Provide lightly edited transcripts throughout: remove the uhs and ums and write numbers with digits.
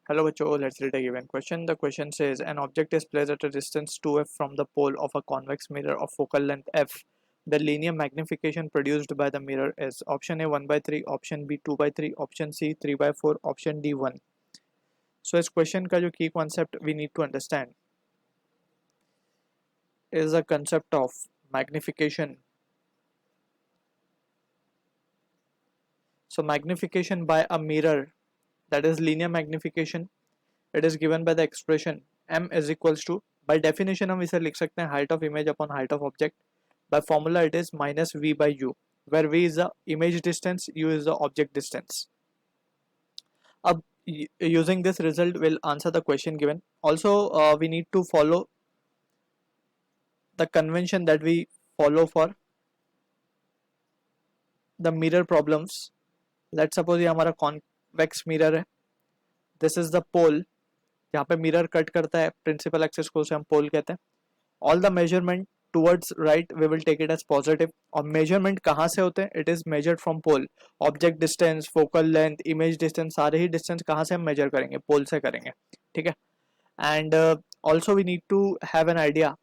Hello बच्चों, let's read a given question. The question says an object is placed at a distance 2f from the pole of a convex mirror of focal length f. The linear magnification produced by the mirror is option A 1/3, option B 2/3, option C 3/4, option D 1. So इस question का जो key concept we need to understand is the concept of magnification. So magnification by a mirror, that is linear magnification, it is given by the expression m is equals to, by definition हम इसे लिख सकते हैं height of image upon height of object. By formula it is minus v by u, where v is the image distance, u is the object distance. अब using this result we'll answer the question given. Also we need to follow the convention that we follow for the mirror problems. Let's suppose ये हमारा convex mirror है. This is the pole. यहाँ पे mirror cut करता है principal axis को, उसे हम पोल कहते हैं. All the measurement towards right we will take it as positive. और मेजरमेंट कहाँ से होते हैं? It is measured from pole. Object distance, focal length, image distance, सारे ही डिस्टेंस कहाँ से हम मेजर करेंगे? पोल से करेंगे. ठीक है. And also we need to have an idea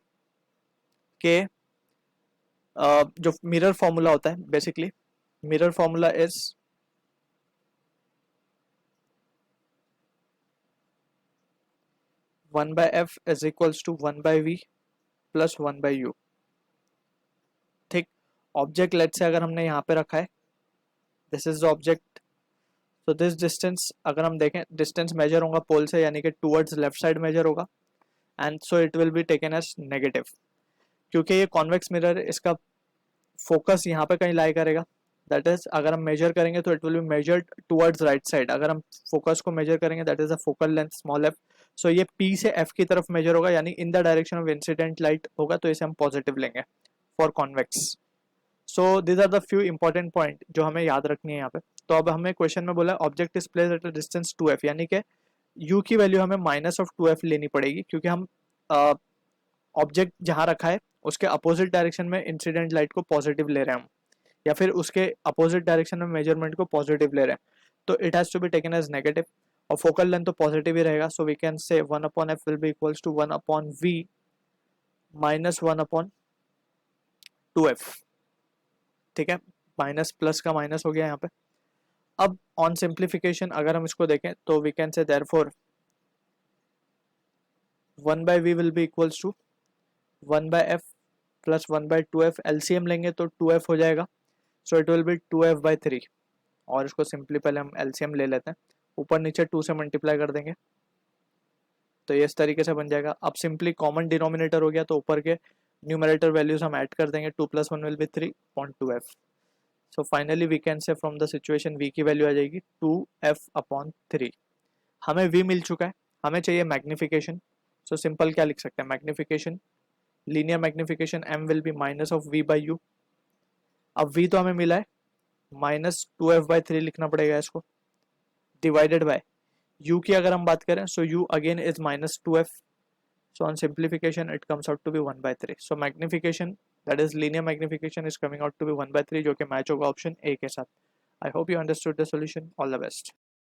के जो मिरर फॉर्मूला होता है, basically mirror formula is one by F is equals to one by V plus one by U. ठीक. ऑब्जेक्ट लेट से अगर हमने यहाँ पे रखा है, दिस इज द ऑब्जेक्ट. तो दिस डिस्टेंस अगर हम देखें, डिस्टेंस मेजर होगा पोल से, यानी कि टुवर्ड्स लेफ्ट साइड मेजर होगा, and so it will be taken as negative. क्योंकि ये कॉन्वेक्स मिरर, इसका फोकस यहाँ पे कहीं लाई करेगा. दैट इज अगर हम मेजर करेंगे तो it will be measured towards right side. अगर हम फोकस को मेजर करेंगे, that is a focal length small F. So ये P से F की तरफ मेजर होगा, यानी in the direction of incident light होगा, तो इसे हम पॉजिटिव लेंगे for convex. So this are the few important point जो हमें याद रखनी है यहाँ पे. तो अब हमें क्वेश्चन में बोला object is placed at a distance 2f, यानी कि u की वैल्यू हमें माइनस ऑफ 2f लेनी पड़ेगी, क्योंकि हम ऑब्जेक्ट जहाँ रखा है उसके अपोजिट डायरेक्शन में इंसिडेंट लाइट को पॉजिटिव ले रहे हैं हम, या फिर उसके अपोजिट डायरेक्शन में मेजरमेंट को पॉजिटिव ले रहे हैं, तो it has to be taken as negative. और फोकल लेंथ तो पॉजिटिव ही रहेगा. So we can say 1 upon F will be equals to 1 upon V minus 1 upon 2f. ठीक है. माइनस प्लस का माइनस हो गया यहाँ पे. अब ऑन सिंप्लीफिकेशन अगर हम इसको देखें तो we can say therefore 1 by V will be equals to 1 by F plus 1 by 2f. LCM लेंगे तो 2f हो जाएगा. So it will be 2f by 3. और इसको सिंपली पहले हम एलसीएम ले लेते हैं, ऊपर नीचे 2 से मल्टीप्लाई कर देंगे, तो ये इस तरीके से बन जाएगा. अब सिंपली कॉमन डिनोमिनेटर हो गया, तो ऊपर के न्यूमरेटर वैल्यूज हम ऐड कर देंगे. 2 + 1 will be 3 upon 2f. So finally we can say from the situation v की वैल्यू आ जाएगी 2f अपॉन 3. हमें v मिल चुका है, हमें चाहिए मैग्निफिकेशन. सो सिंपल क्या लिख सकते हैं? Magnification, linear magnification m will be minus of v by you. अब v तो हमें मिला है, माइनस 2f बाई 3 लिखना पड़ेगा इसको, डिवाइडेड बाय u की अगर हम बात करें, सो u again is minus 2f. so on simplification it comes out to be 1/3. so magnification, that is linear magnification, is coming out to be 1/3, जो कि मैच होगा ऑप्शन ए के साथ. I hope you understood the solution. All the best.